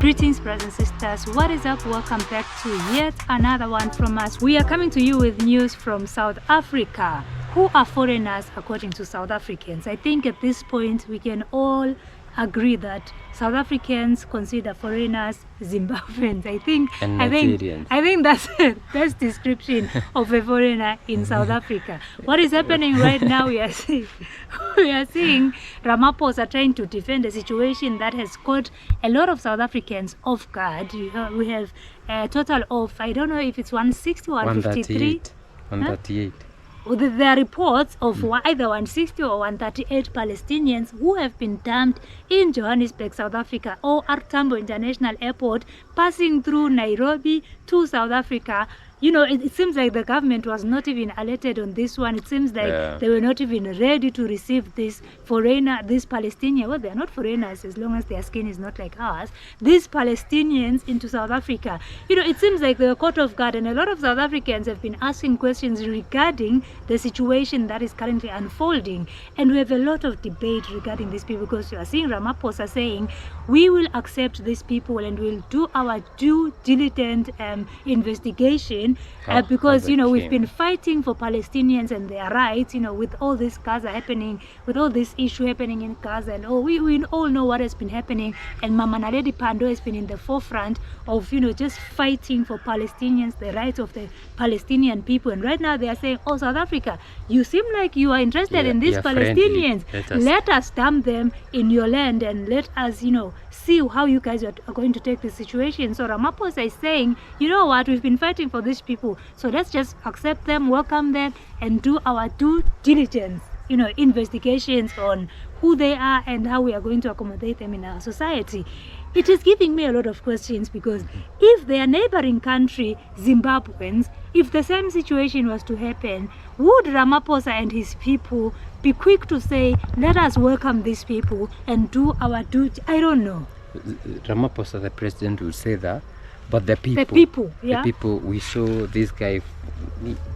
Greetings, brothers and sisters. What is up? Welcome back to yet another one from us. We are coming to you with news from South Africa. Who are foreigners according to South Africans? I think at this point we can all agree that South Africans consider foreigners Zimbabweans. I think that's the best description of a foreigner in South Africa. What is happening right now? We are seeing Ramaphosa trying to defend a situation that has caught a lot of South Africans off guard. We have a total of, I don't know if it's 160 or 153. 138. There are reports of either 160 or 138 Palestinians who have been dumped in Johannesburg, South Africa, or at Tambo International Airport, passing through Nairobi to South Africa. You know, it seems like the government was not even alerted on this one. It seems like they were not even ready to receive this Palestinian. Well, they are not foreigners as long as their skin is not like ours. These Palestinians into South Africa. You know, it seems like they were caught off guard, and a lot of South Africans have been asking questions regarding the situation that is currently unfolding. And we have a lot of debate regarding these people, because you are seeing Ramaphosa saying, we will accept these people and we'll do our due diligent investigation. Because you know, we've been fighting for Palestinians and their rights, you know, with all this Gaza happening, with all this issue happening in Gaza, and we all know what has been happening. And Mama Naledi Pandor has been in the forefront of, you know, just fighting for Palestinians, the rights of the Palestinian people. And right now they are saying, oh, South Africa, you seem like you are interested in these Palestinians. Let us dump them in your land and let us, you know, see how you guys are going to take this situation. So Ramaphosa is saying, you know what, we've been fighting for these people, so let's just accept them, welcome them, and do our due diligence, you know, investigations on who they are and how we are going to accommodate them in our society. It is giving me a lot of questions, because if their neighboring country, Zimbabweans, if the same situation was to happen, would Ramaphosa and his people be quick to say, let us welcome these people and do our duty? I don't know. Ramaphosa, the president, will say that, but the people, we saw this guy,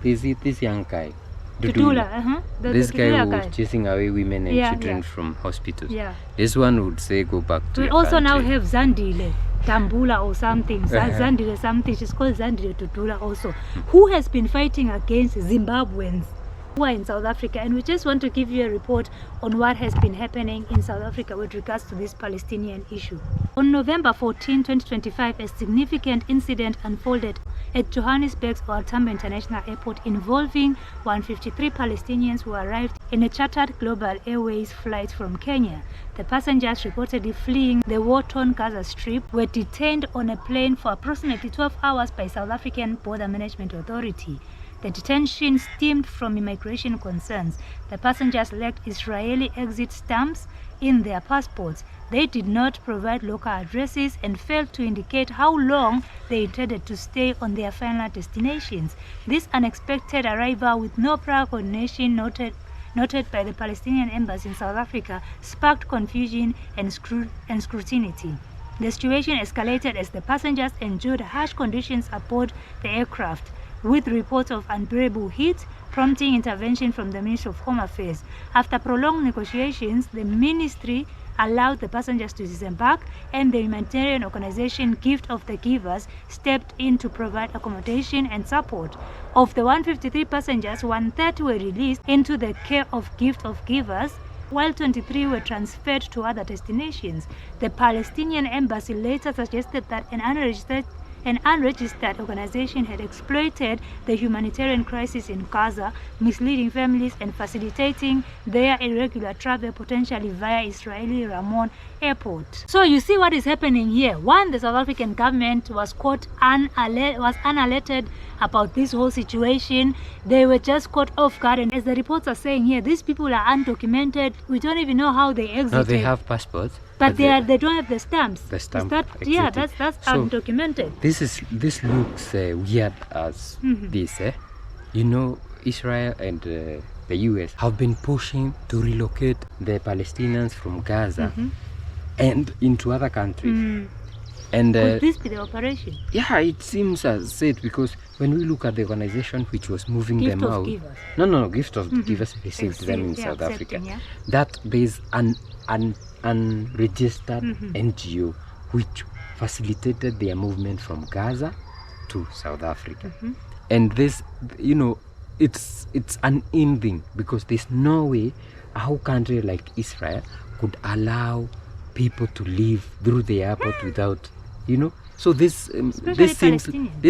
this young guy, Dudula, this guy who was chasing away women and children from hospitals. This one would say, go back to we also country. Now have Zandile Tambula or something, Zandile something, she's called Zandile Dudula also, who has been fighting against Zimbabweans who are in South Africa. And we just want to give you a report on what has been happening in South Africa with regards to this Palestinian issue. On November 14, 2025, a significant incident unfolded at Johannesburg's Tambo International Airport involving 153 Palestinians who arrived in a chartered Global Airways flight from Kenya. The passengers, reportedly fleeing the war-torn Gaza Strip, were detained on a plane for approximately 12 hours by South African Border Management Authority. The detention stemmed from immigration concerns. The passengers lacked Israeli exit stamps in their passports. They did not provide local addresses and failed to indicate how long they intended to stay on their final destinations. This unexpected arrival, with no prior coordination noted by the Palestinian embassy in South Africa, sparked confusion and scrutiny. The situation escalated as the passengers endured harsh conditions aboard the aircraft, with reports of unbearable heat prompting intervention from the Ministry of Home Affairs. After prolonged negotiations, the ministry allowed the passengers to disembark, and the humanitarian organization Gift of the Givers stepped in to provide accommodation and support. Of the 153 passengers, 130 were released into the care of Gift of Givers, while 23 were transferred to other destinations. The Palestinian embassy later suggested that an unregistered organization had exploited the humanitarian crisis in Gaza, misleading families and facilitating their irregular travel, potentially via Israeli Ramon Airport. So you see what is happening here. One, the South African government was caught unalerted about this whole situation. They were just caught off guard, and as the reports are saying here, these people are undocumented. We don't even know how they exited. No, they have passports, but they don't have the stamps. The stamp. That's so undocumented. This looks weird as this. You know, Israel and the US have been pushing to relocate the Palestinians from Gaza and into other countries. And could this be the operation? Yeah, it seems as it, because when we look at the organization which was moving them out, Givers. No, Gift of Givers received them in South Africa. That there's an unregistered NGO which facilitated their movement from Gaza to South Africa. And this, you know, it's an ending, because there's no way a whole country like Israel could allow people to leave through the airport without, you know. So this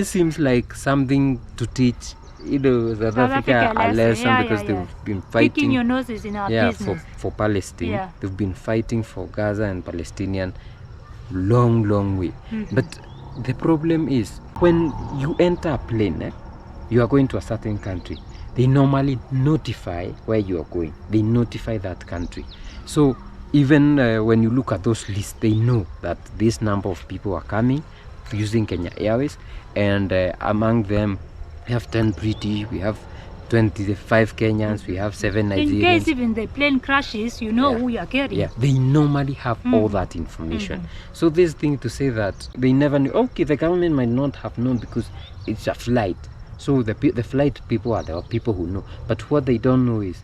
seems like something to teach, you know, South Africa a lesson, because they've been fighting. Picking your noses in our business. for Palestine. Yeah. They've been fighting for Gaza and Palestinian long way. But the problem is, when you enter a plane, you are going to a certain country, they normally notify where you are going. They notify that country. So even when you look at those lists, they know that this number of people are coming using Kenya Airways, and among them we have 10 British, we have 25 Kenyans, we have 7 Nigerians. In case even the plane crashes, you know who you are carrying. Yeah, they normally have all that information. So this thing to say that they never knew, okay, the government might not have known because it's a flight. So the flight people are the people who know. But what they don't know is,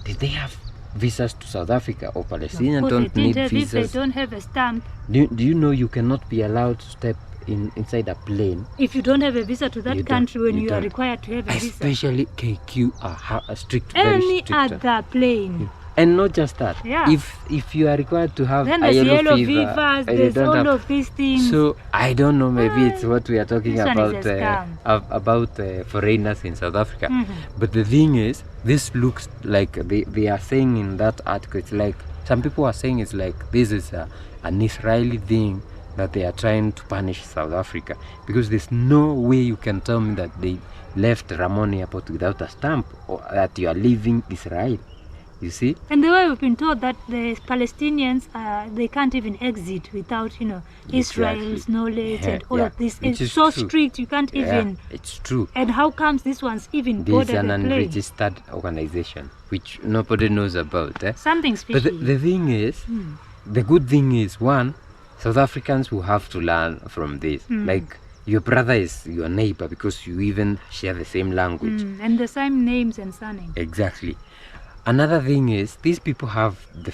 did they have visas to South Africa? Or Palestinians don't need visas. If they don't have a stamp. Do you know you cannot be allowed to step inside a plane if you don't have a visa to that country when you are required to have a visa? Especially KQ are strict, very any strict. other plane. And not just that. Yeah. If you are required to have then a there's yellow fever, there's all of these things. So I don't know, maybe it's what we are talking This one about is a scam. About foreigners in South Africa. But the thing is, this looks like they are saying in that article, it's like some people are saying it's like this is an Israeli thing that they are trying to punish South Africa, because there's no way you can tell me that they left Ramon Airport without a stamp, or that you are leaving Israel. You see? And the way we've been told that the Palestinians, they can't even exit without, you know, Israel's knowledge and all of this. It's so true. strict, you can't even. It's true. And how comes this one's even There's boarded an the plane? unregistered organization which nobody knows about. Something special. But the thing is, the good thing is, one, South Africans will have to learn from this. Like, your brother is your neighbor because you even share the same language. And the same names and surnames. Exactly. Another thing is, these people have the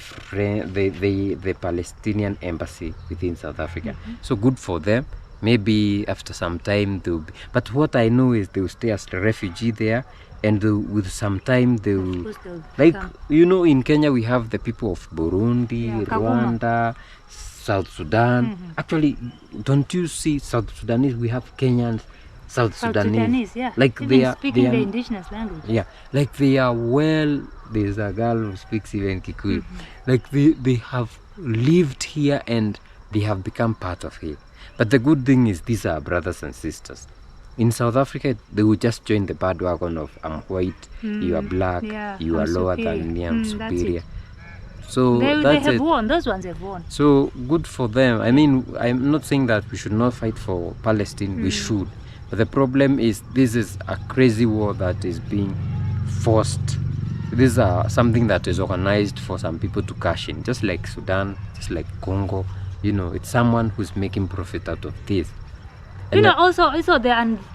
Palestinian embassy within South Africa. So good for them. Maybe after some time they'll be, but what I know is they will stay as a refugee there, and with some time they will, like, you know, in Kenya we have the people of Burundi, Rwanda, South Sudan. Actually, don't you see South Sudanese? We have Kenyans, South Sudanese, like even they are speaking the indigenous language. Yeah, like they are well. There's a girl who speaks even Kikuyu. Like they have lived here and they have become part of it. But the good thing is, these are brothers and sisters. In South Africa, they will just join the bandwagon of I'm white, you are black, you are lower than me, I'm superior. So they have won. Those ones have won. So good for them. I mean, I'm not saying that we should not fight for Palestine. We should. But the problem is, this is a crazy war that is being forced. This is something that is organized for some people to cash in, just like Sudan, just like Congo. You know, it's someone who's making profit out of this. And you know, also the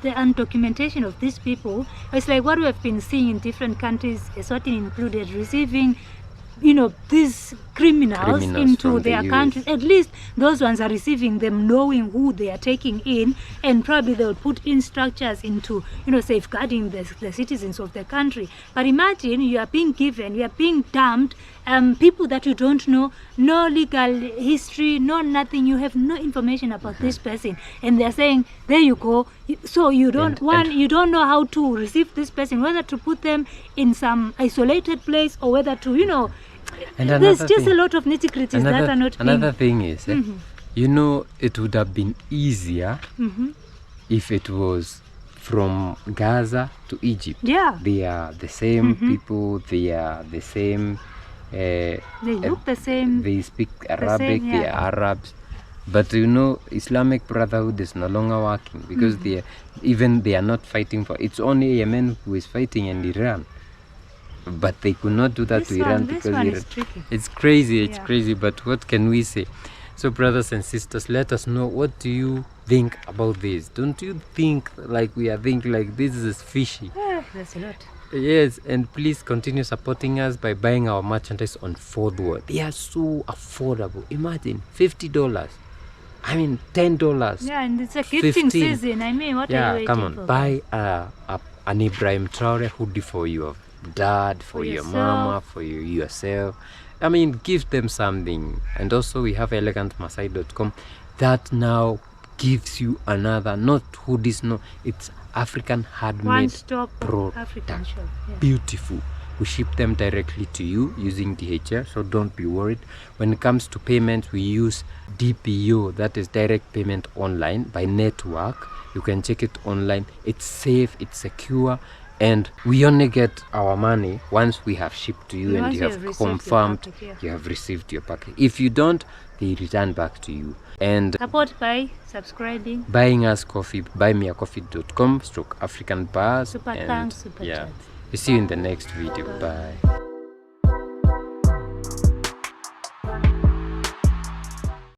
undocumentation of these people. It's like what we have been seeing in different countries, Eswatini included, receiving, you know, these criminals into their countries. At least those ones are receiving them, knowing who they are taking in, and probably they will put in structures into, you know, safeguarding the citizens of the country. But imagine you are being given, you are being dumped, people that you don't know, no legal history, no nothing, you have no information about this person, and they're saying, there you go. So you don't you don't know how to receive this person, whether to put them in some isolated place or whether to, you know, and there's just a lot of nitty-gritties that are not another thing is, you know, it would have been easier if it was from Gaza to Egypt. Yeah, they are the same people, they are the same, they look the same, they speak Arabic, they are Arabs. But you know, Islamic Brotherhood is no longer working because they are not fighting for, it's only Yemen who is fighting, and Iran. But they could not do that to Iran because it's crazy, it's crazy. But what can we say? So brothers and sisters, let us know, what do you think about this? Don't you think like we are thinking like this is fishy? That's a lot. Yes, and please continue supporting us by buying our merchandise on Fourth Wall. They are so affordable. Imagine $50 I mean, $10. Yeah, and it's a gifting 15. season. I mean, what are you Yeah, waiting come on. for? Buy an Ibrahim Traore hoodie for your dad, for your yourself. mama, for yourself. I mean, give them something. And also we have elegantmasai.com that now gives you another, not hoodies, no, it's African handmade One-stop product. African shop. Yeah. Beautiful. We ship them directly to you using DHL, so don't be worried. When it comes to payment, we use DPO, that is direct payment online by network. You can check it online. It's safe, it's secure, and we only get our money once we have shipped to you and Once you you have have received your confirmed package, yeah. you have received your package. If you don't, they return back to you. And Support by subscribing. buying us coffee, buymeacoffee.com/African bars. Super And thanks, super yeah, chats. we see you in the next video. Bye.